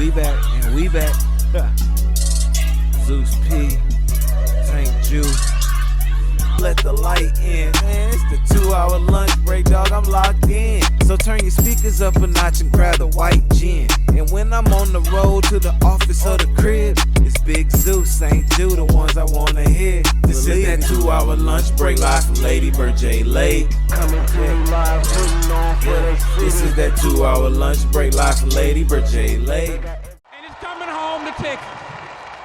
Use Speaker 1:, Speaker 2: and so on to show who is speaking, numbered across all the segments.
Speaker 1: We back and we back. Zeus P, Tank Juice. Let the light in, man. It's the 2-hour lunch break, dog. I'm locked in. So turn your speakers up a notch and grab the white gin. And when I'm on the road to the office or the crib, it's Big Zeus, St. Jude, the ones I wanna hear. This is that 2-hour lunch break live from Lady Bird J Lake. Coming to you live, putting on for the city. This is that 2-hour lunch break live from Lady Bird J Lake.
Speaker 2: And it's coming home to Texas.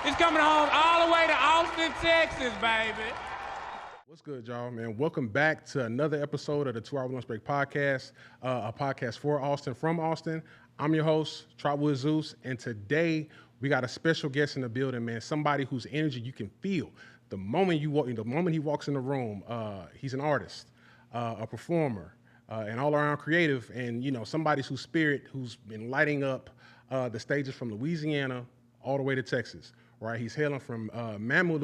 Speaker 2: It's coming home all the way to Austin, Texas, baby.
Speaker 3: What's good, y'all, man? Welcome back to another episode of the 2-Hour Lunch Break Podcast, a podcast for Austin, from Austin. I'm your host, Trotwood Zeus, and today we got a special guest in the building, man. Somebody whose energy you can feel the moment he walks in the room. He's an artist, a performer, an all-around creative, and somebody whose spirit who's been lighting up the stages from Louisiana all the way to Texas. Right, he's hailing from Mamou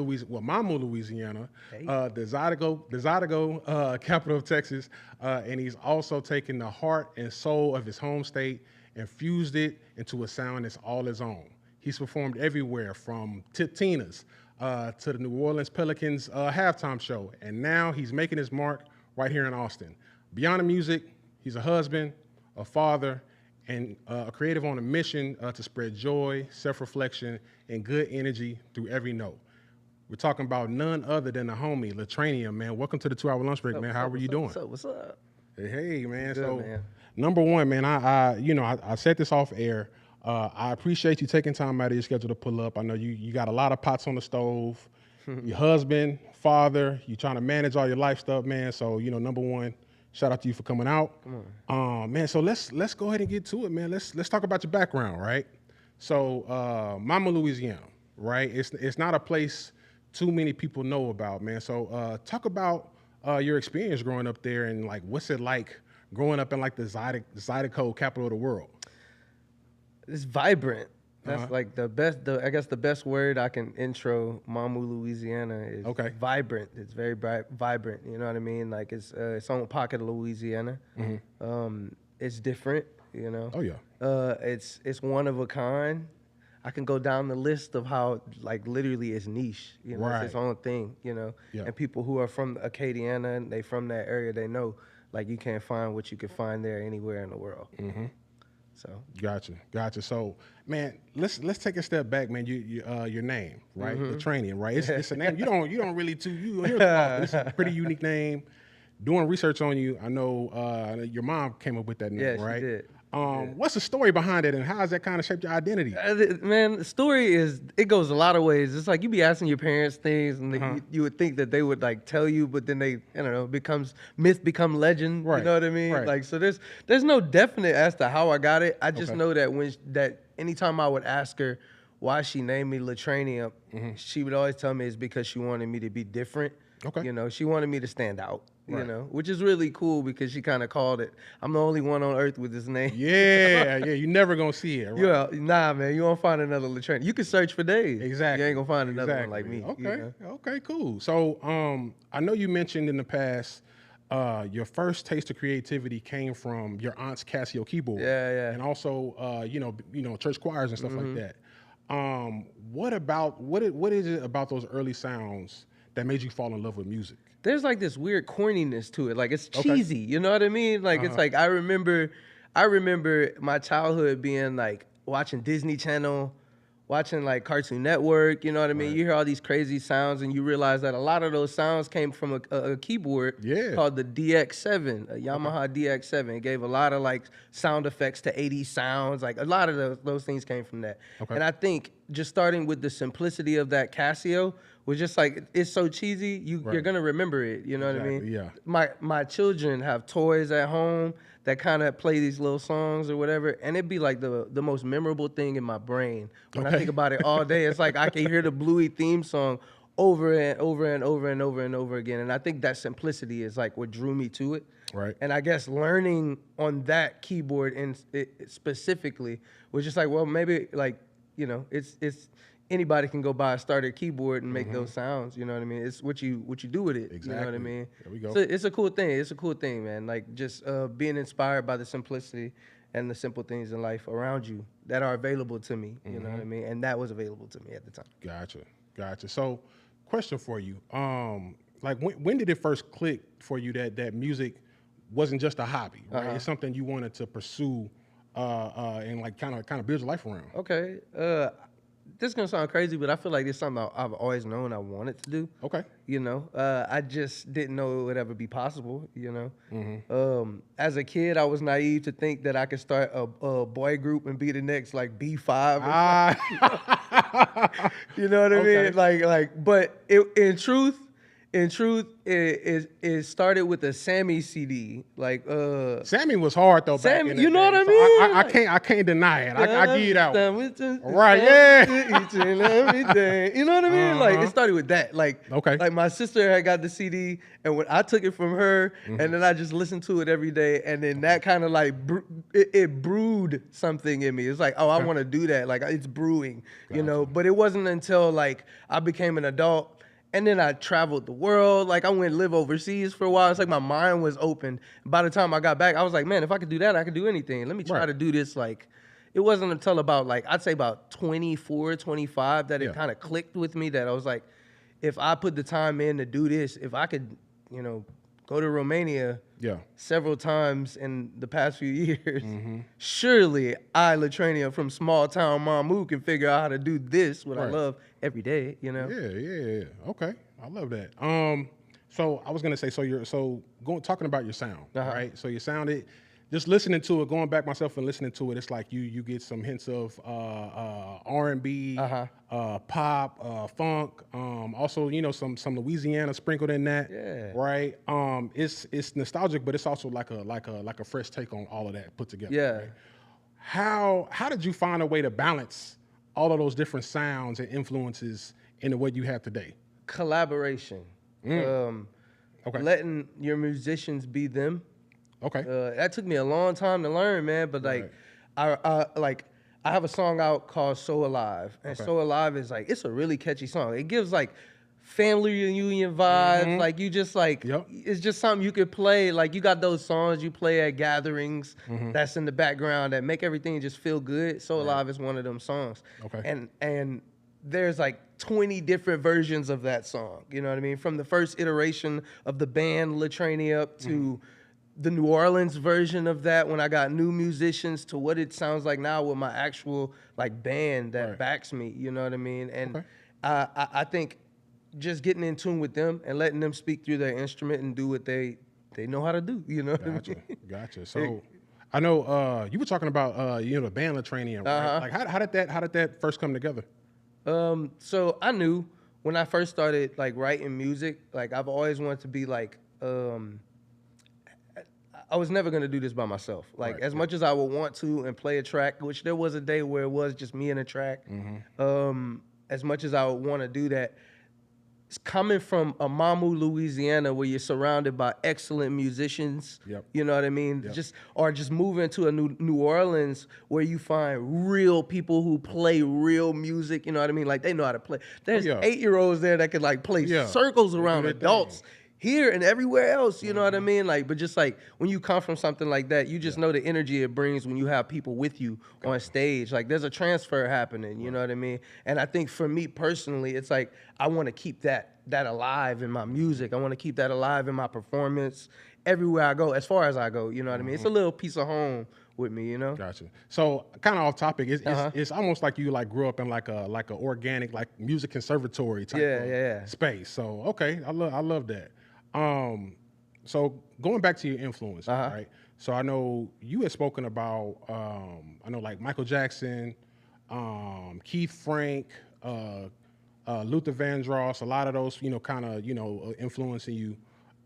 Speaker 3: Louisiana, hey. the Zydeco capital of Texas, and he's also taken the heart and soul of his home state and fused it into a sound that's all his own. He's performed everywhere from Tipitina's to the New Orleans Pelicans halftime show, and now he's making his mark right here in Austin. Beyond the music, he's a husband, a father, and a creative on a mission to spread joy, self-reflection, and good energy through every note. We're talking about none other than the homie, LeTrainiump, man. Welcome to the 2-Hour Lunch Break, man. How are you doing?
Speaker 4: What's up?
Speaker 3: Hey, man.
Speaker 4: Good,
Speaker 3: so,
Speaker 4: man.
Speaker 3: Number one, man, I said this off air. I appreciate you taking time out of your schedule to pull up. I know you got a lot of pots on the stove. Your husband, father, you trying to manage all your life stuff, man. So, number one, shout out to you for coming out.
Speaker 4: Come on.
Speaker 3: Man, so let's go ahead and get to it, man. Let's talk about your background, right? So, Mamou Louisiana, right? It's not a place too many people know about, man. So, talk about your experience growing up there and like what's it like growing up in like the Zydeco capital of the world.
Speaker 4: It's vibrant. That's like the best word I can intro Mamou Louisiana is vibrant. It's very vibrant. You know what I mean? Like it's own pocket of Louisiana. Mm-hmm. It's different. Oh
Speaker 3: yeah.
Speaker 4: It's one of a kind. I can go down the list of how like literally it's niche.
Speaker 3: Right.
Speaker 4: It's its own thing.
Speaker 3: Yeah.
Speaker 4: And people who are from Acadiana and they from that area, they know like you can't find what you can find there anywhere in the world. Mm-hmm. So gotcha. So, man, let's take a step back, man. Your name, right? Mm-hmm.
Speaker 3: LeTrainiump, right? It's a name you don't really this is a pretty unique name. Doing research on you, I know your mom came up with that name, right?
Speaker 4: She did.
Speaker 3: What's the story behind it, and how has that kind of shaped your identity?
Speaker 4: Man, the story it goes a lot of ways. It's like you be asking your parents things, and you would think that they would like tell you, but then they, myth become legend.
Speaker 3: Right.
Speaker 4: You know what I mean?
Speaker 3: Right.
Speaker 4: Like, so there's no definite as to how I got it. I just know that anytime I would ask her why she named me LeTrainiump, she would always tell me it's because she wanted me to be different.
Speaker 3: Okay.
Speaker 4: She wanted me to stand out.
Speaker 3: Right.
Speaker 4: Which is really cool because she kind of called it. I'm the only one on earth with this name.
Speaker 3: Yeah. You're never gonna see it. Right?
Speaker 4: Nah, man, you won't find another LeTrainiump. You can search for days.
Speaker 3: Exactly.
Speaker 4: You ain't gonna find another one like me.
Speaker 3: Okay, cool. So, I know you mentioned in the past, your first taste of creativity came from your aunt's Casio keyboard.
Speaker 4: Yeah.
Speaker 3: And also, church choirs and stuff like that. What is it about those early sounds that made you fall in love with music?
Speaker 4: There's like this weird corniness to it. Like it's cheesy. You know what I mean? Like it's like I remember my childhood being like watching Disney Channel, watching like Cartoon Network. You know what I mean? Right. You hear all these crazy sounds, and you realize that a lot of those sounds came from a keyboard called the DX7, a Yamaha DX7. It gave a lot of like sound effects to 80s sounds. Like a lot of those things came from that. Okay. And I think just starting with the simplicity of that Casio was just like, it's so cheesy, you're gonna remember it. You know what I mean?
Speaker 3: Yeah.
Speaker 4: My children have toys at home that kind of play these little songs or whatever, and it'd be like the most memorable thing in my brain. When I think about it all day, it's like I can hear the Bluey theme song over and over and over and over and over again. And I think that simplicity is like what drew me to it.
Speaker 3: Right.
Speaker 4: And I guess learning on that keyboard specifically was just like, well, maybe like, it's anybody can go buy a starter keyboard and make those sounds. You know what I mean? It's what you do with it.
Speaker 3: Exactly.
Speaker 4: You know what I mean?
Speaker 3: There we go.
Speaker 4: So it's a cool thing. It's a cool thing, man. Like just being inspired by the simplicity and the simple things in life around you that are available to me. You know what I mean? And that was available to me at the time.
Speaker 3: Gotcha. So, question for you. Like when did it first click for you that music wasn't just a hobby, right? It's something you wanted to pursue and like kind of build your life around.
Speaker 4: Okay. This is gonna sound crazy, but I feel like it's something I've always known I wanted to do.
Speaker 3: Okay.
Speaker 4: You know, I just didn't know it would ever be possible. You know, as a kid, I was naive to think that I could start a boy group and be the next like B5. You know what I mean? Like, but in truth, it started with a Sammy CD. Like,
Speaker 3: Sammy was hard though.
Speaker 4: Sammy,
Speaker 3: back in the
Speaker 4: you know
Speaker 3: day.
Speaker 4: what I
Speaker 3: So
Speaker 4: mean?
Speaker 3: I can't deny it. I give you that one.
Speaker 4: Right,
Speaker 3: yeah.
Speaker 4: Each and every day. You know what I mean? Like, it started with that. Like,
Speaker 3: Okay.
Speaker 4: Like my sister had got the CD, and when I took it from her, and then I just listened to it every day, and then that kind of like it brewed something in me. It's like, oh, I want to do that. Like, it's brewing, you know. But it wasn't until like I became an adult. And then I traveled the world. Like, I went and live overseas for a while. It's like my mind was open. By the time I got back, I was like, man, if I could do that, I could do anything. Let me try to do this. Like, it wasn't until about, like, I'd say about 24, 25 that it kind of clicked with me that I was like, if I put the time in to do this, if I could, you know, go to Romania several times in the past few years, surely I, LeTrainiump from small town Mamou, can figure out how to do this, what I love, every day, you know?
Speaker 3: Yeah. Okay. I love that. So I was gonna say, talking about your sound, right? So your sound, just listening to it, going back myself and listening to it, it's like you get some hints of R&B, pop, funk, also, you know, some Louisiana sprinkled in that, right? It's nostalgic, but it's also like a fresh take on all of that put together.
Speaker 4: Yeah.
Speaker 3: Right? How did you find a way to balance all of those different sounds and influences in the way you have today?
Speaker 4: Collaboration. Letting your musicians be them.
Speaker 3: Okay.
Speaker 4: That took me a long time to learn, man. But like, I have a song out called "So Alive," and "So Alive" is like, it's a really catchy song. It gives like family reunion vibes. Like, you just like, it's just something you could play. Like, you got those songs you play at gatherings that's in the background that make everything just feel good. "So Alive" is one of them songs. Okay. And there's like 20 different versions of that song. You know what I mean? From the first iteration of the band LeTrainiump to the New Orleans version of that when I got new musicians to what it sounds like now with my actual like band that backs me, you know what I mean? And I think just getting in tune with them and letting them speak through their instrument and do what they know how to do, you know what I mean?
Speaker 3: Gotcha. So I know you were talking about you know, the band LeTrainiump, right? Like how did that first come together?
Speaker 4: So I knew when I first started like writing music, like I've always wanted to be like I was never gonna do this by myself. Like as much as I would want to and play a track, which there was a day where it was just me and a track. As much as I would want to do that, it's coming from a Mamou, Louisiana, where you're surrounded by excellent musicians. You know what I mean? Just moving to a New Orleans where you find real people who play real music. You know what I mean? Like they know how to play. There's 8-year-olds there that could like play circles around adults. Here and everywhere else, you know what I mean? Like, but just like when you come from something like that, you just know the energy it brings when you have people with you on stage. Like there's a transfer happening, you know what I mean? And I think for me personally, it's like I want to keep that alive in my music. I want to keep that alive in my performance everywhere I go, as far as I go, you know what I mean? It's a little piece of home with me, you know?
Speaker 3: Gotcha. So kind of off topic, it's almost like you like grew up in like a organic like music conservatory type of space. So okay, I love that. So going back to your influence, right? So I know you had spoken about, I know like Michael Jackson, Keith Frank, Luther Vandross, a lot of those, you know, kind of, you know, influencing you.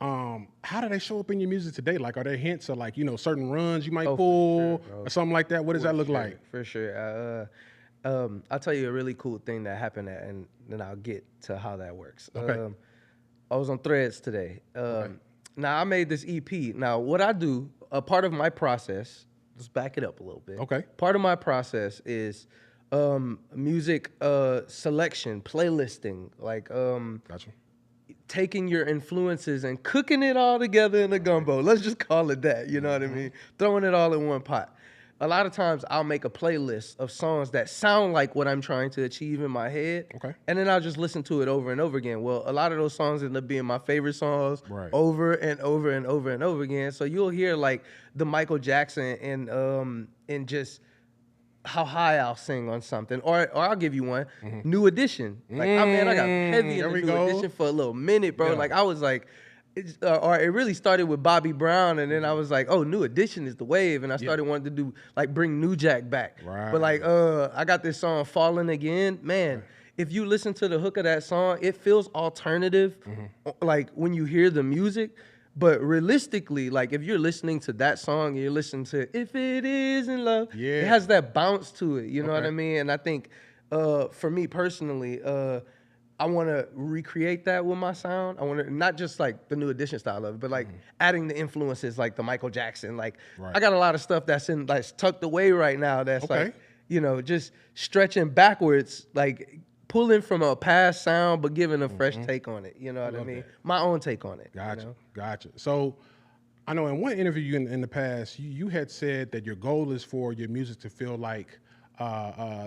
Speaker 3: How do they show up in your music today? Like, are there hints of like, you know, certain runs you might pull or something like that? What does that look like?
Speaker 4: For sure. I'll tell you a really cool thing that happened, and then I'll get to how that works.
Speaker 3: Okay.
Speaker 4: I was on Threads today. Now, I made this EP. Now, what I do, a part of my process, let's back it up a little bit.
Speaker 3: Okay.
Speaker 4: Part of my process is music selection, playlisting, like
Speaker 3: Gotcha.
Speaker 4: taking your influences and cooking it all together in a gumbo. Let's just call it that, you know what I mean? Throwing it all in one pot. a lot of times I'll make a playlist of songs that sound like what I'm trying to achieve in my head.
Speaker 3: Okay.
Speaker 4: And then I'll just listen to it over and over again. Well, a lot of those songs end up being my favorite songs over and over and over and over again. So you'll hear like the Michael Jackson and just how high I'll sing on something. Or I'll give you one, New Edition. Like, I got heavy in the New Edition for a little minute, bro. Yeah. Like, I was like, or it really started with Bobby Brown, and then I was like, oh, New Edition is the wave, and I started wanting to do, like, bring New Jack back.
Speaker 3: Right.
Speaker 4: But, like, I got this song, Falling Again. Man, if you listen to the hook of that song, it feels alternative, like, when you hear the music. But realistically, like, if you're listening to that song, and you're listening to If It Is in Love, it has that bounce to it, you know what I mean? And I think, for me personally, I want to recreate that with my sound. I want to, not just like the New Edition style of it, but like adding the influences like the Michael Jackson. Like I got a lot of stuff that's tucked away right now that's like, you know, just stretching backwards, like pulling from a past sound, but giving a fresh take on it. You know what I mean? My own take on it.
Speaker 3: Gotcha,
Speaker 4: you know?
Speaker 3: Gotcha. So I know in one interview in the past, you had said that your goal is for your music to feel like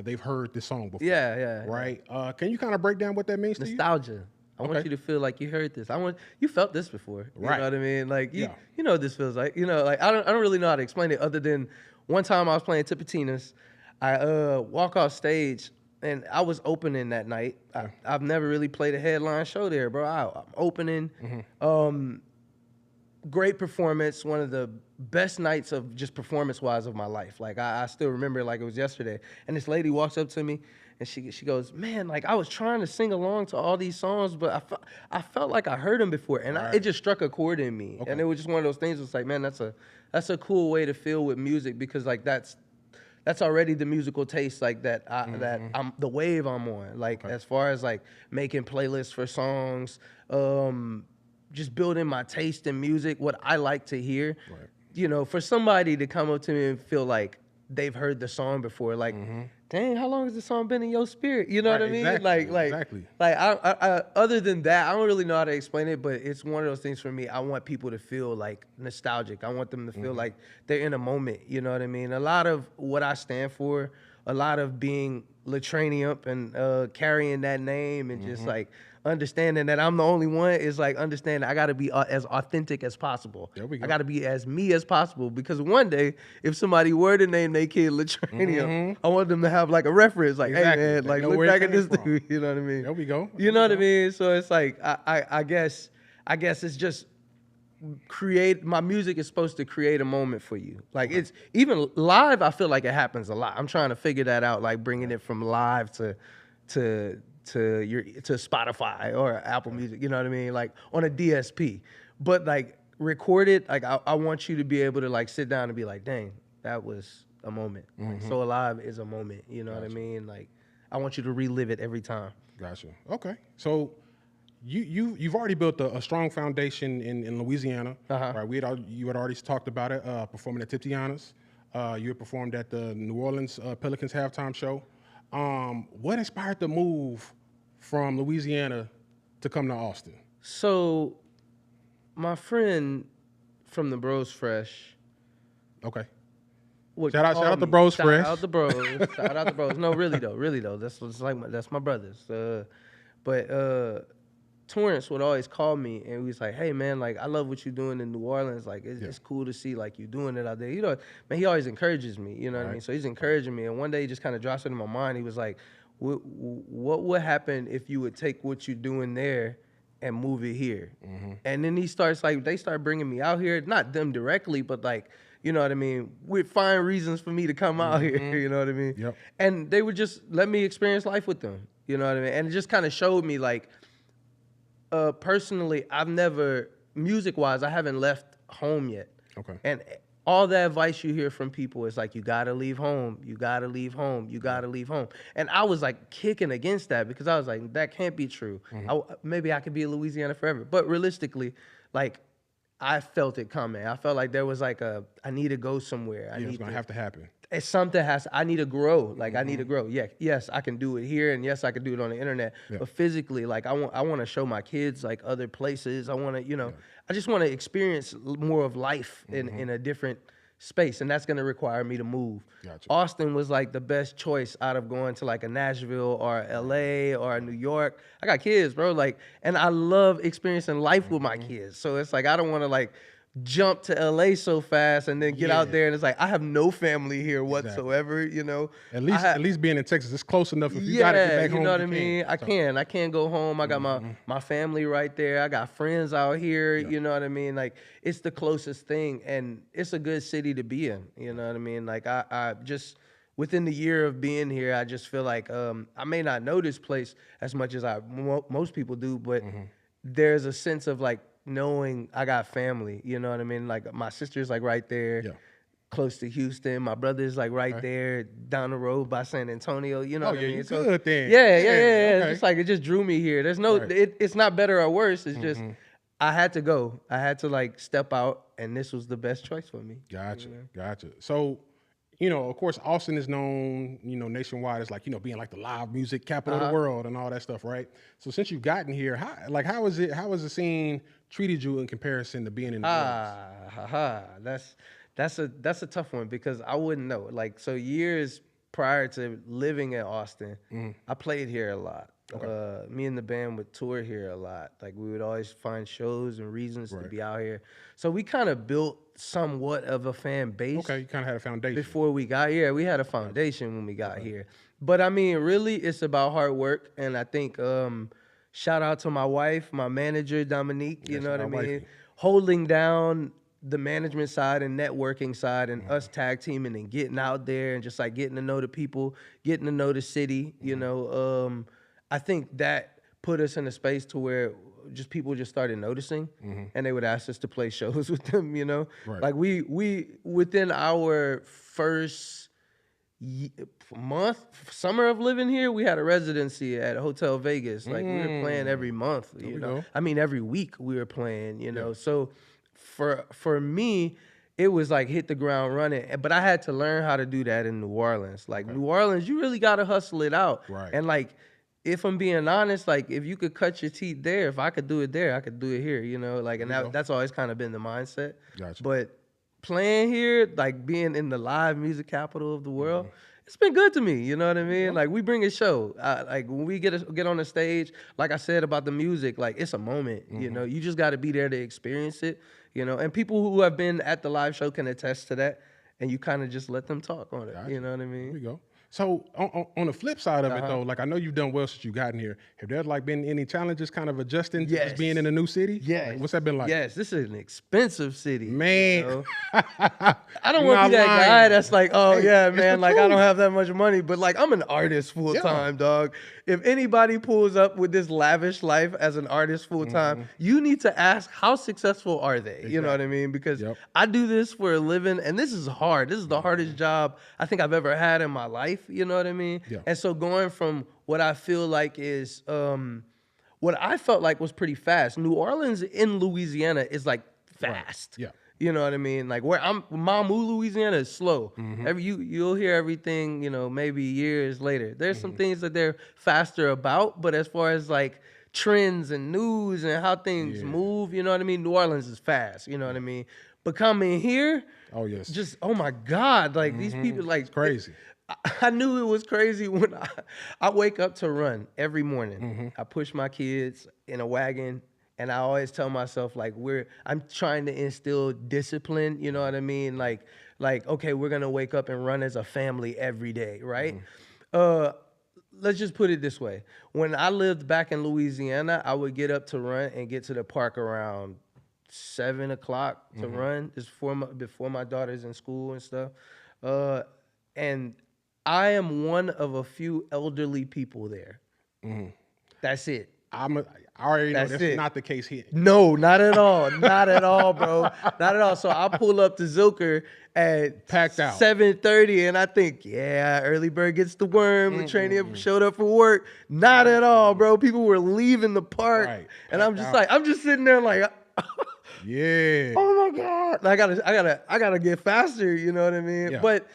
Speaker 3: they've heard this song before.
Speaker 4: Yeah.
Speaker 3: Right? Can you kind of break down what that means to you?
Speaker 4: Nostalgia. I want you to feel like you heard this. You felt this before. You know what I mean? Like you know what this feels like. You know, like I don't really know how to explain it other than one time I was playing Tipitinas. I walk off stage and I was opening that night. I've never really played a headline show there, bro. I'm opening. Great performance, one of the best nights of just performance-wise of my life. Like, I still remember it like it was yesterday. And this lady walks up to me, and she goes, man, like, I was trying to sing along to all these songs, but I felt like I heard them before. And it just struck a chord in me. And it was just one of those things. It's like, man, that's a cool way to feel with music because, like, that's already the musical taste, like, that I'm the wave I'm on. Like, as far as, like, making playlists for songs, just building my taste in music, what I like to hear. Right. You know, for somebody to come up to me and feel like they've heard the song before, like, dang, how long has the song been in your spirit? You know what I mean?
Speaker 3: Exactly.
Speaker 4: Like I other than that, I don't really know how to explain it, but it's one of those things for me. I want people to feel like nostalgic. I want them to feel like they're in a moment. You know what I mean? A lot of what I stand for, a lot of being LeTrainiump and carrying that name and just like understanding that I'm the only one is like understanding I got to be as authentic as possible.
Speaker 3: There we go.
Speaker 4: I got to be as me as possible because one day if somebody were to name their kid LeTrainiump, I want them to have like a reference like, hey man, like look back at this dude. You know what I mean?
Speaker 3: There we go.
Speaker 4: You know what I mean? So it's like I guess it's just my music is supposed to create a moment for you. Like it's even live. I feel like it happens a lot. I'm trying to figure that out, like bringing it from live to Spotify or Apple Music, you know what I mean? Like on a DSP. But like recorded, like I want you to be able to like sit down and be like, dang, that was a moment. Like, So Alive is a moment, you know what I mean? Like I want you to relive it every time. Gotcha.
Speaker 3: Okay. So you've already built a strong foundation in Louisiana, right? You had already talked about it, performing at Tipitinas. You had performed at the New Orleans Pelicans halftime show. What inspired the move from Louisiana to come to Austin?
Speaker 4: So, my friend from the Bros Fresh.
Speaker 3: Okay. Shout out the Bros Fresh.
Speaker 4: Shout out the Bros. Shout out the Bros. No, really though. That's my brothers. But Torrance would always call me and he was like, hey man, like I love what you're doing in New Orleans. Like it's cool to see like you doing it out there. You know, man, he always encourages me, you know what I mean? So he's encouraging me. And one day he just kind of drops it in my mind. He was like, what would happen if you would take what you're doing there and move it here? And then they start bringing me out here, not them directly, but like, you know what I mean? We'd find reasons for me to come out here, you know what I mean?
Speaker 3: Yep.
Speaker 4: And they would just let me experience life with them, you know what I mean? And it just kind of showed me like, personally, I've never, music-wise, I haven't left home yet.
Speaker 3: Okay.
Speaker 4: And all the advice you hear from people is like, you gotta leave home, you gotta leave home, you gotta leave home. And I was like kicking against that because I was like, that can't be true. Maybe I could be in Louisiana forever. But realistically, like, I felt it coming. I felt like there was like I need to go somewhere.
Speaker 3: It's gonna have to happen.
Speaker 4: It's something I need to grow. Like I need to grow. Yeah, yes, I can do it here, and yes, I can do it on the internet. But physically, like I want to show my kids like other places. I want to, I just want to experience more of life in a different space, and that's going to require me to move.
Speaker 3: Gotcha.
Speaker 4: Austin was like the best choice out of going to like a Nashville or LA or a New York. I got kids, bro, like, and I love experiencing life with my kids. So it's like I don't want to like jump to LA so fast and then get out there and it's like I have no family here whatsoever, you know.
Speaker 3: At least being in Texas, it's close enough. If you gotta get back home,
Speaker 4: you know what I mean. I can't go home. I got my family right there. I got friends out here. You know what I mean. Like it's the closest thing, and it's a good city to be in. You know what I mean. Like I just within the year of being here, I just feel like I may not know this place as much as most people do, but there's a sense of like knowing I got family, you know what I mean? Like my sister's like right there, close to Houston. My brother's like right there down the road by San Antonio, you know what I mean?
Speaker 3: You good then.
Speaker 4: Yeah.
Speaker 3: Okay.
Speaker 4: It's just like, it just drew me here. There's no, it's not better or worse. It's just, I had to go. I had to like step out, and this was the best choice for me.
Speaker 3: Gotcha. So, you know, of course, Austin is known, you know, nationwide as like, you know, being like the live music capital of the world and all that stuff, right? So since you've gotten here, how has the scene treated you in comparison to being in the
Speaker 4: That's a tough one because I wouldn't know. Like, so years prior to living in Austin, I played here a lot. Okay. Me and the band would tour here a lot. Like we would always find shows and reasons to be out here. So we kind of built somewhat of a fan base.
Speaker 3: Okay, you kind of had a foundation.
Speaker 4: Before we got here, we had a foundation when we got here. But I mean, really, it's about hard work. And I think shout out to my wife, my manager, Dominique, you know what I mean? Wifey. Holding down the management side and networking side and us tag teaming and getting out there and just like getting to know the people, getting to know the city, you know. I think that put us in a space to where just people just started noticing and they would ask us to play shows with them, you know. Right. Like we within our first summer of living here, we had a residency at Hotel Vegas. Like we were playing every month, you know. I mean every week we were playing, you know. So for me, it was like hit the ground running. But I had to learn how to do that in New Orleans. Like New Orleans, you really gotta hustle it out. Right. And like if I'm being honest, like if you could cut your teeth there, if I could do it there, I could do it here, you know, like, and that's always kind of been the mindset. Gotcha. But playing here, like being in the live music capital of the world, it's been good to me, you know what I mean? Like we bring a show, like when we get on the stage, like I said about the music, like it's a moment, you know, you just got to be there to experience it, you know, and people who have been at the live show can attest to that, and you kind of just let them talk on it, you know what I mean?
Speaker 3: There we go. So on the flip side of it though, like I know you've done well since you've gotten here. Have there like been any challenges kind of adjusting to just being in a new city?
Speaker 4: Yeah.
Speaker 3: Like, what's that been like?
Speaker 4: Yes, this is an expensive city.
Speaker 3: Man.
Speaker 4: You know? I don't want to be that guy that's like, oh yeah, man, like I don't have that much money, but like I'm an artist full time, dog. If anybody pulls up with this lavish life as an artist full time, you need to ask how successful are they? Exactly. You know what I mean? Because I do this for a living, and this is hard. This is the hardest job I think I've ever had in my life. You know what I mean? Yeah. And so going from what I feel like is, what I felt like was pretty fast. New Orleans in Louisiana is like fast. Right. Yeah. You know what I mean? Like where I'm, Mamou Louisiana is slow. You'll hear everything, you know, maybe years later. There's some things that they're faster about, but as far as like trends and news and how things move, you know what I mean? New Orleans is fast, you know what I mean? But coming here, just, oh my God, like these people, like,
Speaker 3: it's crazy.
Speaker 4: I knew it was crazy when I wake up to run every morning. I push my kids in a wagon, and I always tell myself, like, I'm trying to instill discipline, you know what I mean? Like, okay, we're gonna wake up and run as a family every day, right? Let's just put it this way. When I lived back in Louisiana, I would get up to run and get to the park around 7 o'clock to run. It's before my daughter's in school and stuff. And I am one of a few elderly people there. That's it.
Speaker 3: I already know that's not the case here.
Speaker 4: No, not at all. Not at all, bro. Not at all. So I pull up to Zilker at
Speaker 3: packed out
Speaker 4: 7:30, and I think, yeah, early bird gets the worm. LeTrainiump showed up for work. Not at all, bro. People were leaving the park, and I'm just sitting there like,
Speaker 3: yeah.
Speaker 4: Oh my God! I gotta get faster. You know what I mean? Yeah. But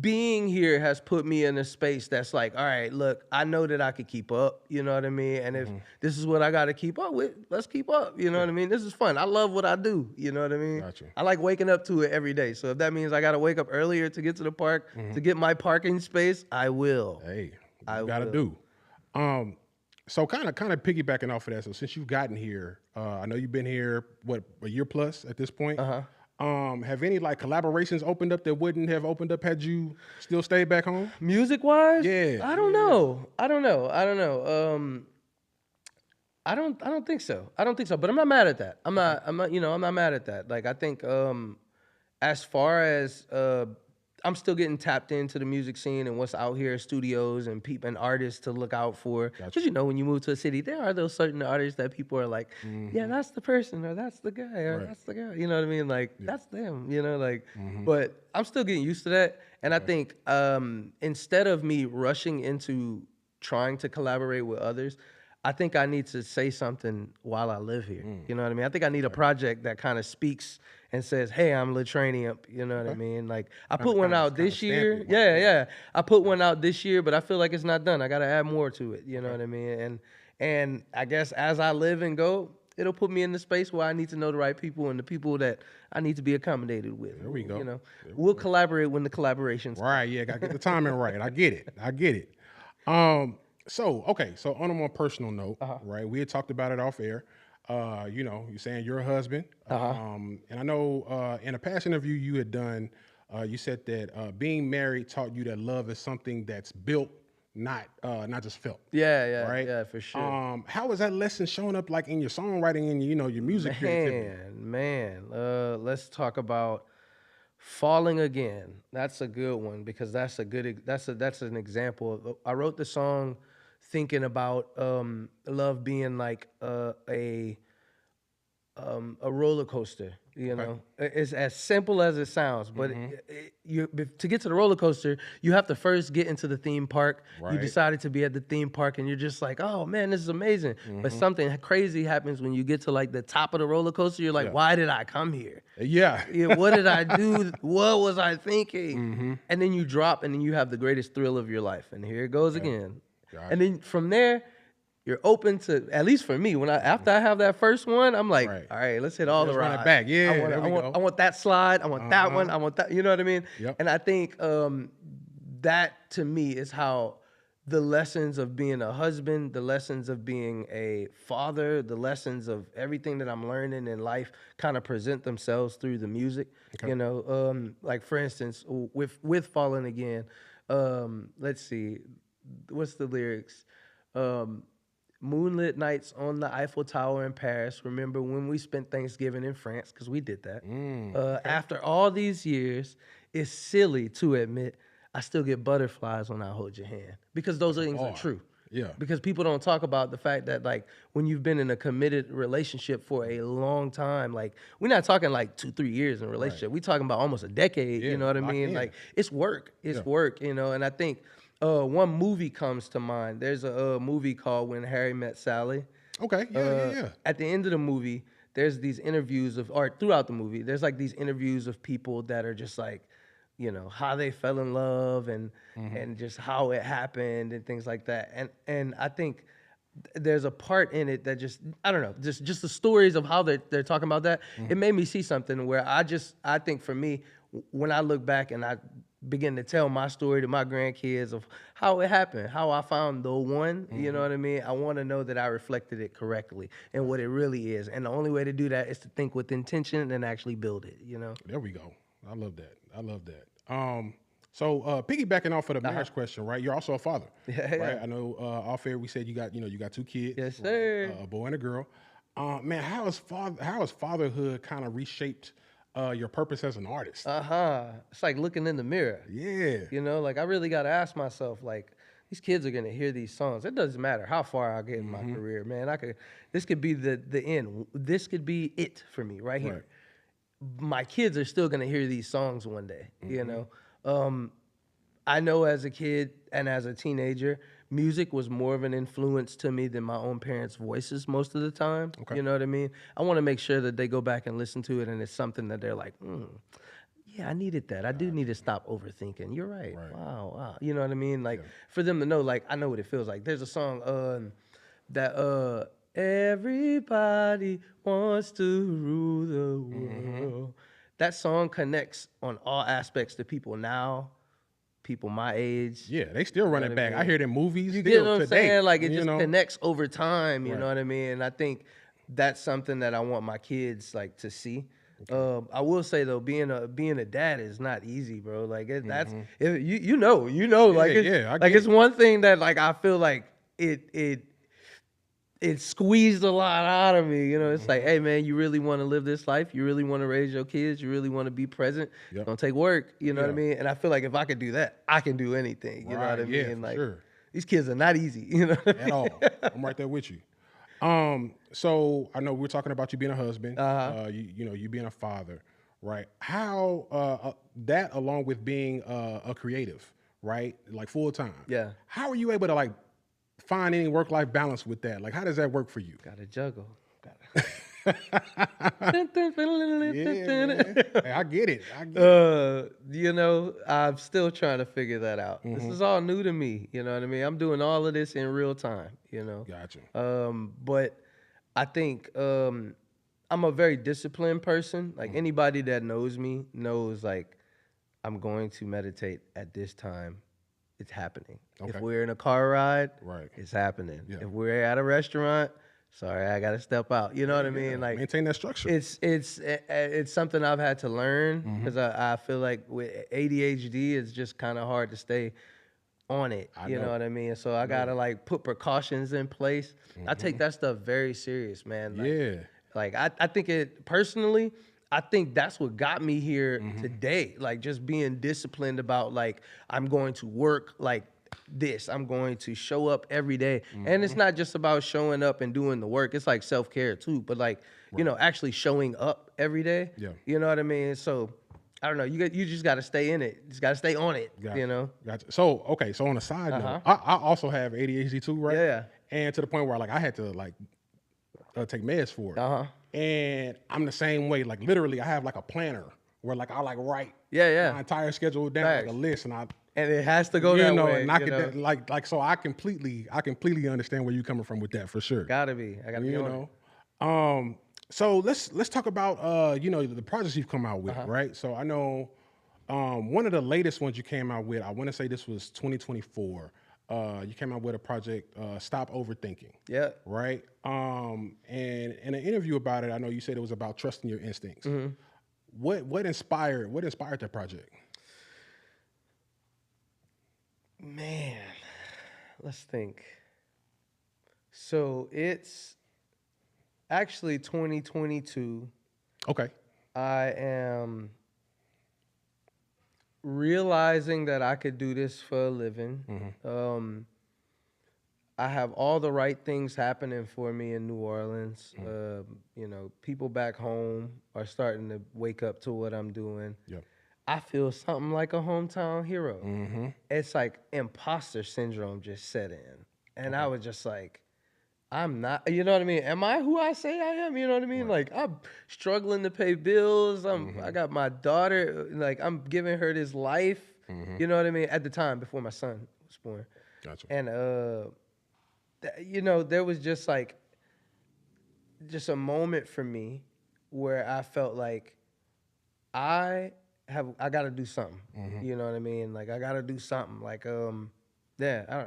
Speaker 4: being here has put me in a space that's like, all right, look, I know that I could keep up, you know what I mean? And if this is what I got to keep up with, let's keep up, you know what I mean? This is fun. I love what I do, you know what I mean?
Speaker 3: Gotcha.
Speaker 4: I like waking up to it every day. So if that means I got to wake up earlier to get to the park, to get my parking space, I will.
Speaker 3: Hey,
Speaker 4: I
Speaker 3: you gotta
Speaker 4: will.
Speaker 3: do. So kind of piggybacking off of that. So since you've gotten here, I know you've been here a year plus at this point. Have any like collaborations opened up that wouldn't have opened up had you still stayed back home?
Speaker 4: Music wise?
Speaker 3: Yeah.
Speaker 4: I don't know. I don't think so. But I'm not mad at that. I'm not mad at that. Like I think as far as I'm still getting tapped into the music scene and what's out here, studios and people and artists to look out for. Because when you move to a city, there are those certain artists that people are like, yeah, that's the person, or that's the guy, or that's the guy. You know what I mean? Like that's them. You know, like. But I'm still getting used to that, and I think instead of me rushing into trying to collaborate with others, I think I need to say something while I live here. You know what I mean? I think I need a project that kind of speaks and says, hey, I'm LeTrainiump. You know what I mean? Like, I put one out this year. Yeah. I put one out this year, but I feel like it's not done. I got to add more to it. You know what I mean? And I guess as I live and go, it'll put me in the space where I need to know the right people and the people that I need to be accommodated with.
Speaker 3: There we go.
Speaker 4: You know, we'll collaborate when the collaboration's
Speaker 3: Right, yeah, gotta get the timing right. I get it. So on a more personal note, right? We had talked about it off air. You're saying you're a husband. And I know in a past interview you had done, you said that being married taught you that love is something that's built, not just felt.
Speaker 4: Yeah,
Speaker 3: right?
Speaker 4: Yeah, for sure.
Speaker 3: How is that lesson showing up like in your songwriting and your music creativity?
Speaker 4: Man, let's talk about Falling Again. That's a good one because that's an example. I wrote the song thinking about love being like a roller coaster. You know, it's as simple as it sounds. But to get to the roller coaster, you have to first get into the theme park.
Speaker 3: Right.
Speaker 4: You decided to be at the theme park, and you're just like, oh man, this is amazing. But something crazy happens when you get to like the top of the roller coaster. You're like, why did I come here?
Speaker 3: Yeah.
Speaker 4: What did I do? What was I thinking? And then you drop, and then you have the greatest thrill of your life. And here it goes again.
Speaker 3: Gotcha.
Speaker 4: And then from there, you're open to, at least for me, after I have that first one, I'm like, all right, let's hit all the rides.
Speaker 3: Run it back. Yeah,
Speaker 4: I want that slide. I want that one. I want that. You know what I mean?
Speaker 3: Yep.
Speaker 4: And I think that to me is how the lessons of being a husband, the lessons of being a father, the lessons of everything that I'm learning in life kind of present themselves through the music.
Speaker 3: Okay.
Speaker 4: You know, like for instance, with Falling Again, let's see, what's the lyrics? Moonlit nights on the Eiffel Tower in Paris. Remember when we spent Thanksgiving in France? Because we did that. After all these years, it's silly to admit I still get butterflies when I hold your hand. Because those things are true.
Speaker 3: Yeah.
Speaker 4: Because people don't talk about the fact that, like, when you've been in a committed relationship for a long time, like, we're not talking like 2-3 years in a relationship. We're talking about almost a decade.
Speaker 3: Yeah,
Speaker 4: you know what I mean? Like, it's work. It's work, you know? And I think one movie comes to mind. There's a movie called When Harry Met Sally.
Speaker 3: Okay, yeah.
Speaker 4: At the end of the movie, there's these interviews or throughout the movie, there's like these interviews of people that are just like, you know, how they fell in love and just how it happened and things like that. And I think there's a part in it that just, I don't know, just the stories of how they're talking about that. It made me see something where I think for me, when I look back and I begin to tell my story to my grandkids of how it happened, how I found the one, you know what I mean? I want to know that I reflected it correctly and what it really is. And the only way to do that is to think with intention and actually build it, you know?
Speaker 3: There we go. I love that. So piggybacking off of the marriage question, right? You're also a father, right? I know off air we said you got 2 kids.
Speaker 4: Yes, sir.
Speaker 3: A boy and a girl. Man, how has fatherhood kind of reshaped your purpose as an artist?
Speaker 4: It's like looking in the mirror.
Speaker 3: Yeah.
Speaker 4: You know, like I really got to ask myself, like, these kids are going to hear these songs. It doesn't matter how far I get in my career, man. This could be the end. This could be it for me right here. My kids are still going to hear these songs one day, you know? I know as a kid and as a teenager, music was more of an influence to me than my own parents' voices most of the time. You know what I mean? I want to make sure that they go back and listen to it and it's something that they're like, yeah, I needed that. I do need to stop overthinking. You're right.
Speaker 3: Right.
Speaker 4: Wow. You know what I mean? Like for them to know, like, I know what it feels like. There's a song that everybody wants to rule the world. That song connects on all aspects to people now, people my age.
Speaker 3: Yeah, they still run it back. I hear it in movies.
Speaker 4: You
Speaker 3: still
Speaker 4: get what I'm
Speaker 3: today,
Speaker 4: saying? Like it
Speaker 3: you
Speaker 4: just
Speaker 3: know?
Speaker 4: connects over time. You
Speaker 3: Right.
Speaker 4: know what I mean? And I think that's something that I want my kids like to see. I will say though, being a dad is not easy, bro. Like that's you know, like it's one thing that like I feel like it squeezed a lot out of me. You know, it's like, hey man, you really want to live this life? You really want to raise your kids? You really want to be present? It's gonna take work. You know what I mean? And I feel like if I could do that, I can do anything. You know what I mean? Like these kids are not easy. You know what I mean?
Speaker 3: At all. I'm right there with you. So I know we're talking about you being a husband, you being a father, right? How that along with being a creative, right? Like full time.
Speaker 4: Yeah.
Speaker 3: How are you able to like find any work-life balance with that? Like, how does that work for you?
Speaker 4: Gotta juggle.
Speaker 3: Yeah, man. Hey, I get it.
Speaker 4: You know, I'm still trying to figure that out. This is all new to me. You know what I mean? I'm doing all of this in real time. You know.
Speaker 3: Gotcha.
Speaker 4: But I think I'm a very disciplined person. Like anybody that knows me knows, like I'm going to meditate at this time. It's happening.
Speaker 3: Okay.
Speaker 4: If we're in a car ride,
Speaker 3: Right.
Speaker 4: it's happening.
Speaker 3: Yeah.
Speaker 4: If we're at a restaurant, sorry, I gotta step out. You know what I mean? Like
Speaker 3: maintain that structure.
Speaker 4: It's something I've had to learn because I feel like with ADHD, it's just kind of hard to stay on it. You know what I mean? So I gotta like put precautions in place. I take that stuff very serious, man. Like, I think it personally. I think that's what got me here today. Like just being disciplined about like I'm going to work like this. I'm going to show up every day. And it's not just about showing up and doing the work. It's like self-care too. But like, you know, actually showing up every day.
Speaker 3: Yeah.
Speaker 4: You know what I mean? So I don't know. You just got to stay in it. Just got to stay on it. You know?
Speaker 3: Gotcha. So, okay. So on a side note, I also have ADHD too, right?
Speaker 4: Yeah.
Speaker 3: And to the point where like I had to like take meds for it. And I'm the same way. Like literally, I have like a planner where like I like write my entire schedule down like a list, and
Speaker 4: it has to go that way.
Speaker 3: And I can like so I completely understand where you're coming from with that for sure.
Speaker 4: Gotta be. I gotta be.
Speaker 3: You know. So let's talk about the projects you've come out with, right? So I know one of the latest ones you came out with. I want to say this was 2024. You came out with a project, Stop Overthinking.
Speaker 4: Yeah. Right.
Speaker 3: And in an interview about it, I know you said it was about trusting your instincts. What inspired that project?
Speaker 4: Man, let's think. So it's actually 2022.
Speaker 3: Okay.
Speaker 4: I am realizing that I could do this for a living. I have all the right things happening for me in New Orleans. People back home are starting to wake up to what I'm doing.
Speaker 3: Yeah.
Speaker 4: I feel something like a hometown hero. It's like imposter syndrome just set in. And I was just like, I'm not, you know what I mean? Am I who I say I am? You know what I mean? Like I'm struggling to pay bills. I got my daughter, like I'm giving her this life. You know what I mean? At the time before my son was born.
Speaker 3: Gotcha.
Speaker 4: And there was just like a moment for me where I felt like I got to do something. You know what I mean? Like I got to do something. Like I don't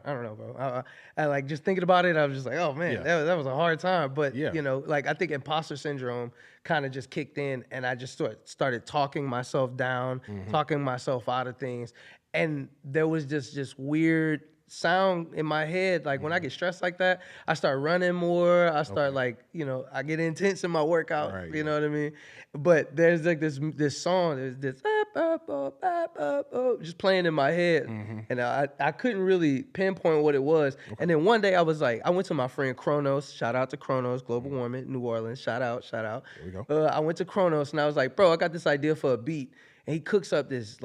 Speaker 4: know, bro. I like just thinking about it. I was just like, oh man, that was a hard time. But like I think imposter syndrome kind of just kicked in, and I just started talking myself down, talking myself out of things, and there was just weird sound in my head. Like when I get stressed like that, I start running more. I start I get intense in my workout.
Speaker 3: Right,
Speaker 4: you know what I mean? But there's like this song. There's this just playing in my head, and I couldn't really pinpoint what it was. And then one day I was like, I went to my friend Kronos. Shout out to Kronos, Global Warming, New Orleans. Shout out.
Speaker 3: There we go.
Speaker 4: I went to Kronos and I was like, bro, I got this idea for a beat, and he cooks up this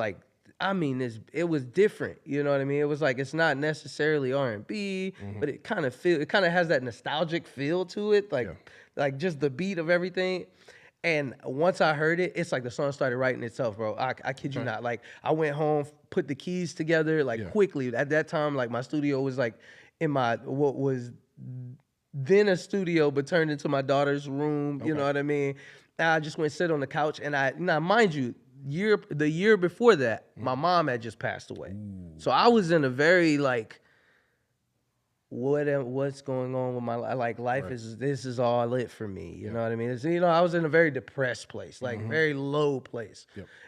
Speaker 4: it was different, you know what I mean? It was like, it's not necessarily R&B, but it kind of has that nostalgic feel to it, like just the beat of everything. And once I heard it, it's like the song started writing itself, bro. I kid you not. Like, I went home, put the keys together, like, quickly. At that time, like, my studio was, like, in my, what was then a studio, but turned into my daughter's room, you know what I mean? And I just went sit on the couch, and now, mind you, the year before that, my mom had just passed away. So I was in a very, like, what's going on with my life? Like, life this is all it for me. You know what I mean? It's, I was in a very depressed place, like very low place.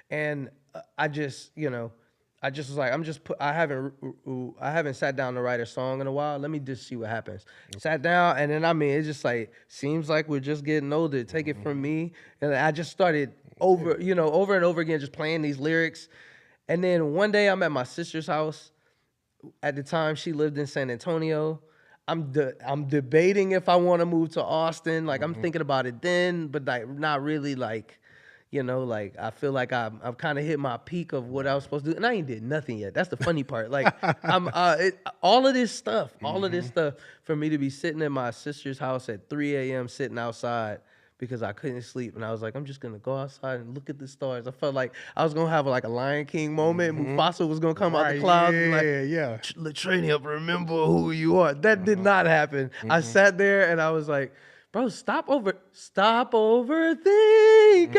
Speaker 4: And I just was like, I haven't sat down to write a song in a while. Let me just see what happens. Sat down, and then it's just like, seems like we're just getting older. Take it from me. And I just started over and over again, just playing these lyrics. And then one day I'm at my sister's house. At the time, she lived in San Antonio. I'm debating if I want to move to Austin. Like, I'm thinking about it then, but like not really, like, like I feel like I've kind of hit my peak of what I was supposed to do, and I ain't did nothing yet. That's the funny part. Like, all of this stuff for me to be sitting in my sister's house at 3 a.m. sitting outside because I couldn't sleep, and I was like, I'm just gonna go outside and look at the stars. I felt like I was gonna have like a Lion King moment. Mufasa was gonna come out the clouds and like, LeTrainiump, remember who you are. That did not happen. I sat there and I was like, bro, stop overthink.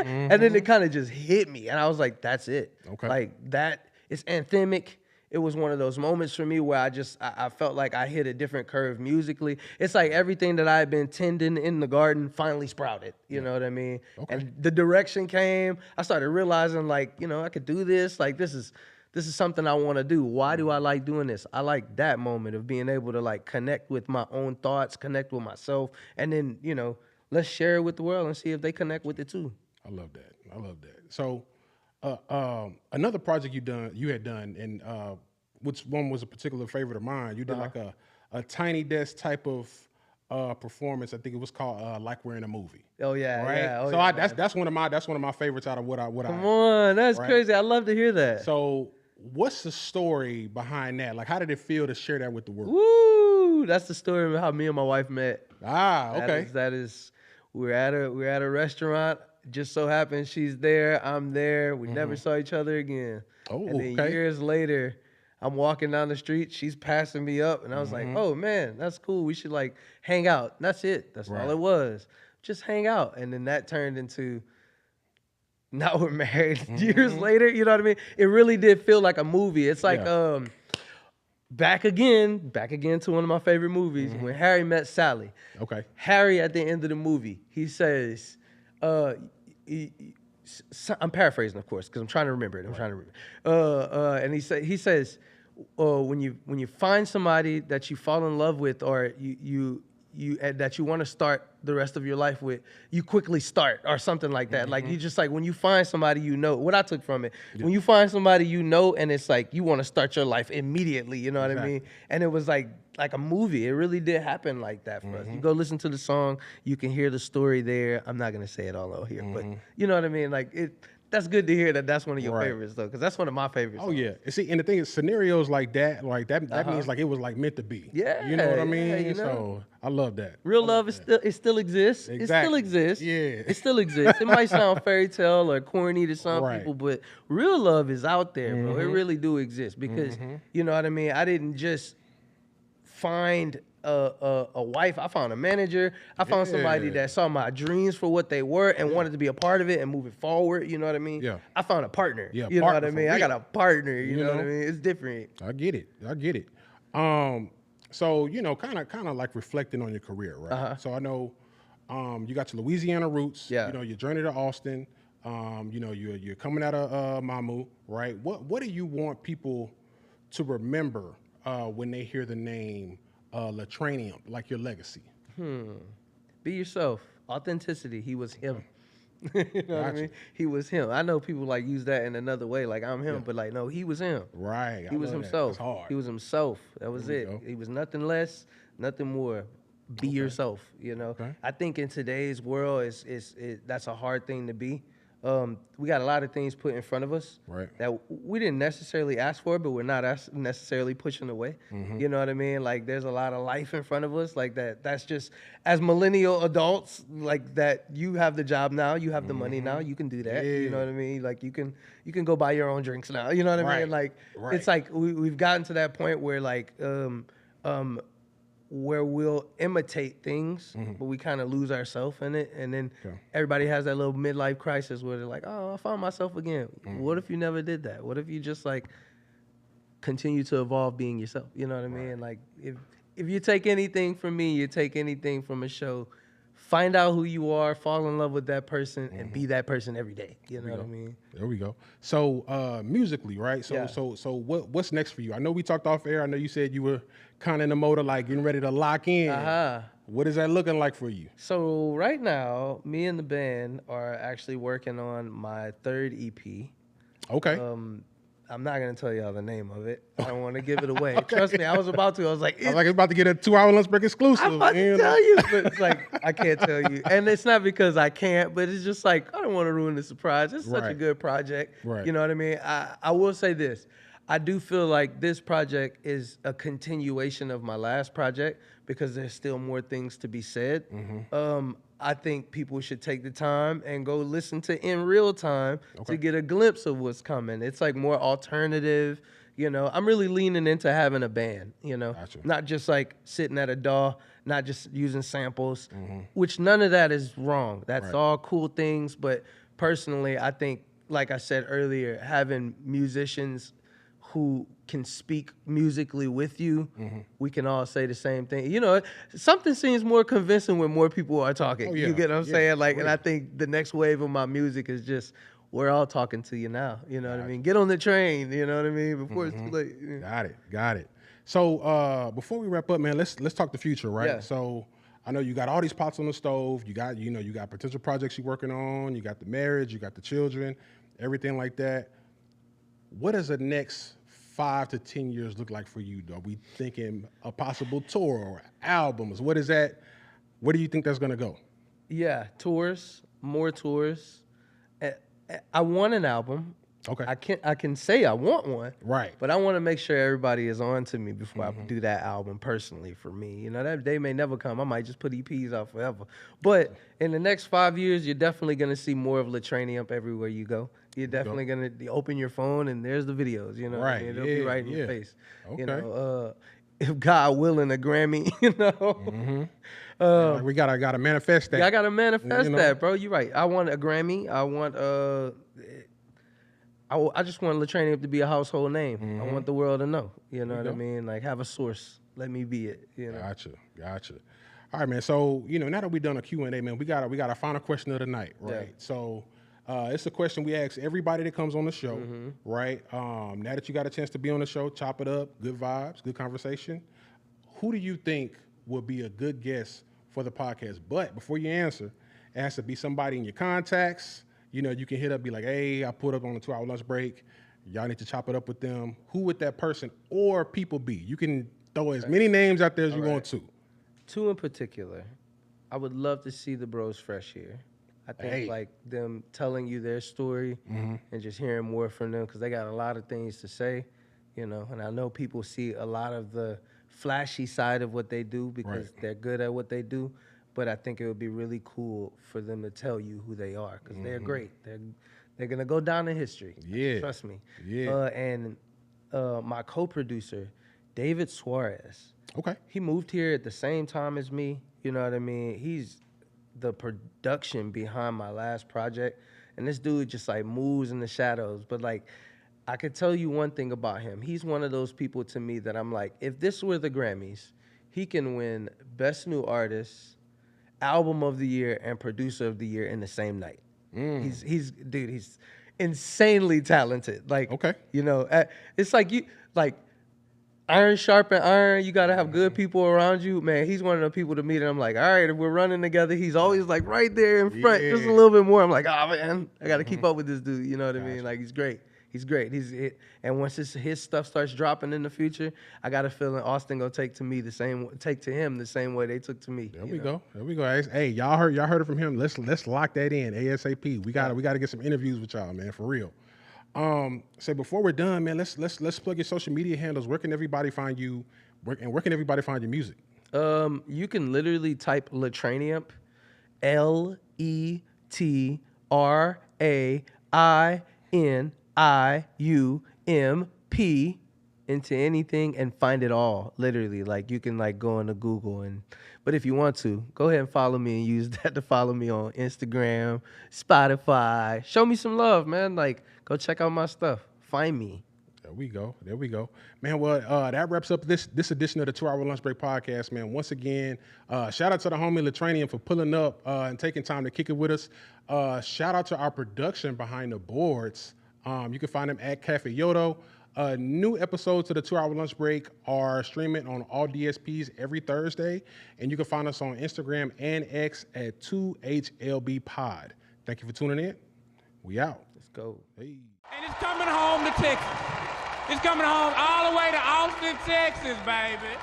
Speaker 4: And then it kind of just hit me, and I was like, that's it. Like, that is anthemic. It was one of those moments for me where I felt like I hit a different curve musically. It's like everything that I had been tending in the garden finally sprouted. You know what I mean? And the direction came. I started realizing, like, I could do this. Like, this is something I want to do. Why do I like doing this? I like that moment of being able to, like, connect with my own thoughts, connect with myself, and then, let's share it with the world and see if they connect with it too.
Speaker 3: I love that. So, another project you had done, and which one was a particular favorite of mine? You did like a tiny desk type of performance. I think it was called "Like We're in a Movie."
Speaker 4: Oh yeah,
Speaker 3: right.
Speaker 4: Yeah. Oh,
Speaker 3: so
Speaker 4: yeah,
Speaker 3: that's one of my favorites out of what I.
Speaker 4: Come on, that's crazy. I love to hear that.
Speaker 3: So, what's the story behind that? Like, how did it feel to share that with the world?
Speaker 4: Woo! That's the story of how me and my wife met.
Speaker 3: Okay.
Speaker 4: That is. We're at a restaurant. Just so happens she's there, I'm there. We never saw each other again. And then years later, I'm walking down the street. She's passing me up, and I was like, "Oh man, that's cool. We should like hang out." And that's it. That's all it was. Just hang out. And then that turned into, now we're married years later. You know what I mean? It really did feel like a movie. It's like back again to one of my favorite movies, When Harry Met Sally.
Speaker 3: Okay. Harry
Speaker 4: at the end of the movie, he says, I'm paraphrasing, of course, because I'm trying to remember it. And he says, when you find somebody that you fall in love with, or that you want to start the rest of your life with, you quickly start, or something like that. Like, you just like, when you find somebody, what I took from it, when you find somebody, and it's like you want to start your life immediately. You know what I mean? And it was like a movie. It really did happen like that for us. You go listen to the song, you can hear the story there. I'm not gonna say it all out here, but you know what I mean? Like, that's good to hear that that's one of your favorites, though, because that's one of my favorites.
Speaker 3: Oh, yeah. And see, and the thing is, scenarios like that means like it was like meant to be.
Speaker 4: Yeah.
Speaker 3: You know what I mean?
Speaker 4: Yeah,
Speaker 3: So I love that.
Speaker 4: Real love it still exists.
Speaker 3: Exactly.
Speaker 4: It still exists.
Speaker 3: Yeah.
Speaker 4: It still exists. It might sound fairy tale or corny to some people, but real love is out there, bro. It really do exist, because you know what I mean? I didn't just find a wife. I found a manager. I found somebody that saw my dreams for what they were and wanted to be a part of it and move it forward. You know what I mean?
Speaker 3: Yeah.
Speaker 4: I found a partner.
Speaker 3: Yeah,
Speaker 4: you know what I mean? I got a partner. You know what I mean? It's different.
Speaker 3: I get it. So, kind of like reflecting on your career, right? So I know you got your Louisiana roots.
Speaker 4: Yeah.
Speaker 3: Your journey to Austin. You're coming out of Mamou, right? What do you want people to remember when they hear the name LeTrainiump, like your legacy?
Speaker 4: Be yourself. Authenticity. He was him. You know what I mean? He was him. I know people like use that in another way, like I'm him, but like, no, he was him.
Speaker 3: Right.
Speaker 4: He was himself.
Speaker 3: That's hard.
Speaker 4: He was himself. That was it. He was nothing less, nothing more. Be yourself. You know. I think in today's world, that's a hard thing to be. we got a lot of things put in front of us
Speaker 3: Right.
Speaker 4: that we didn't necessarily ask for, but we're not necessarily pushing away. You know what I mean? Like there's a lot of life in front of us, like that's just as millennial adults, like that you have the job now, you have the money now, you can do that. You know what I mean? Like you can go buy your own drinks now. You know what I mean? Like it's like we've gotten to that point where like where we'll imitate things, but we kind of lose ourselves in it. And then everybody has that little midlife crisis where they're like, oh, I found myself again. What if you never did that? What if you just like continue to evolve being yourself? You know what I mean? Like if you take anything from me, you take anything from a show, find out who you are, fall in love with that person, and be that person every day. You know what I mean?
Speaker 3: There we go. So musically, right? So what's next for you? I know we talked off air. I know you said you were kind of in the mode of like getting ready to lock in. What is that looking like for you?
Speaker 4: So right now, me and the band are actually working on my 3rd EP.
Speaker 3: Okay.
Speaker 4: I'm not gonna tell y'all the name of it. I don't want to give it away. Trust me, I was about to. I was like,
Speaker 3: it's about to get a 2-hour lunch break exclusive.
Speaker 4: I'm about to tell you, but it's like I can't tell you, and it's not because I can't, but it's just like I don't want to ruin the surprise. It's such a good project.
Speaker 3: Right.
Speaker 4: You know what I mean? I will say this. I do feel like this project is a continuation of my last project because there's still more things to be said. I think people should take the time and go listen to In Real Time to get a glimpse of what's coming. It's like more alternative. You know, I'm really leaning into having a band, you know, not just like sitting at a DAW, not just using samples, which none of that is wrong. That's all cool things. But personally, I think, like I said earlier, having musicians who can speak musically with you, we can all say the same thing. You know, something seems more convincing when more people are talking. You get what I'm saying? Like, and I think the next wave of my music is just, we're all talking to you now. You know what I mean? Get on the train. You know what I mean? Before it's too late.
Speaker 3: Got it. So before we wrap up, man, let's talk the future, right?
Speaker 4: Yeah.
Speaker 3: So I know you got all these pots on the stove. You got potential projects you're working on. You got the marriage. You got the children, everything like that. What does the next 5 to 10 years look like for you? Are we thinking a possible tour or albums? What is that? Where do you think that's gonna go?
Speaker 4: Yeah, tours, more tours. I want an album.
Speaker 3: Okay.
Speaker 4: I can say I want one.
Speaker 3: Right.
Speaker 4: But I want to make sure everybody is on to me before I do that album personally for me. You know, that day may never come. I might just put EPs out forever. But in the next 5 years, you're definitely going to see more of LeTrainiump everywhere you go. You're definitely going to open your phone and there's the videos, you know.
Speaker 3: Right.
Speaker 4: It'll be right in your face.
Speaker 3: Okay.
Speaker 4: You know, if God willing, a Grammy, you know.
Speaker 3: We gotta manifest that.
Speaker 4: Yeah, I gotta manifest that, bro. You're right. I want a Grammy. I want I just want LeTrainiump to be a household name. I want the world to know. You know what I mean? Like have a source. Let me be it. You know.
Speaker 3: Gotcha. All right, man. So now that we've done a Q&A, man, we got a final question of the night, right?
Speaker 4: Yeah.
Speaker 3: So it's a question we ask everybody that comes on the show, right? Now that you got a chance to be on the show, chop it up, good vibes, good conversation. Who do you think would be a good guest for the podcast? But before you answer, it has to be somebody in your contacts. You know, you can hit up, be like, hey, I pulled up on a 2-hour lunch break. Y'all need to chop it up with them. Who would that person or people be? You can throw as many names out there as you want to.
Speaker 4: 2 in particular. I would love to see the Bros Fresh here. I think like them telling you their story and just hearing more from them because they got a lot of things to say, you know. And I know people see a lot of the flashy side of what they do because they're good at what they do. But I think it would be really cool for them to tell you who they are because they're great. They're gonna go down in history. Yeah, trust me. Yeah. And my co-producer, David Suarez.
Speaker 3: Okay.
Speaker 4: He moved here at the same time as me. You know what I mean? He's the production behind my last project, and this dude just like moves in the shadows. But like, I could tell you one thing about him. He's one of those people to me that I'm like, if this were the Grammys, he can win Best New Artist, Album of the Year, and Producer of the Year in the same night. He's insanely talented. Like, you know, it's like iron sharpen iron. You got to have good people around you. Man, he's one of the people to me that I'm like, all right, if we're running together, he's always like right there in front, just a little bit more. I'm like, oh man, I got to keep up with this dude. You know what I mean? Like, he's great. He's great. And once his stuff starts dropping in the future, I got a feeling Austin gonna take to him the same way they took to me.
Speaker 3: There we go. Hey, y'all heard it from him. Let's lock that in ASAP. We gotta get some interviews with y'all, man, for real. So before we're done, man, let's plug your social media handles. Where can everybody find you? Where can everybody find your music?
Speaker 4: You can literally type LeTrainiump, LeTrainiump into anything and find it all. Literally, like you can like go into Google but if you want to, go ahead and follow me and use that to follow me on Instagram, Spotify. Show me some love, man. Like go check out my stuff. Find me.
Speaker 3: There we go. Man, well, that wraps up this edition of the 2 Hour Lunch Break podcast, man. Once again, shout out to the homie LeTrainiump for pulling up and taking time to kick it with us. Shout out to our production behind the boards. You can find them at Cafe Yodo. New episodes of the 2 Hour Lunch Break are streaming on all DSPs every Thursday, and you can find us on Instagram and X at 2HLB Pod. Thank you for tuning in. We out.
Speaker 4: Let's go.
Speaker 3: Hey.
Speaker 2: And it's coming home to Texas. It's coming home all the way to Austin, Texas, baby.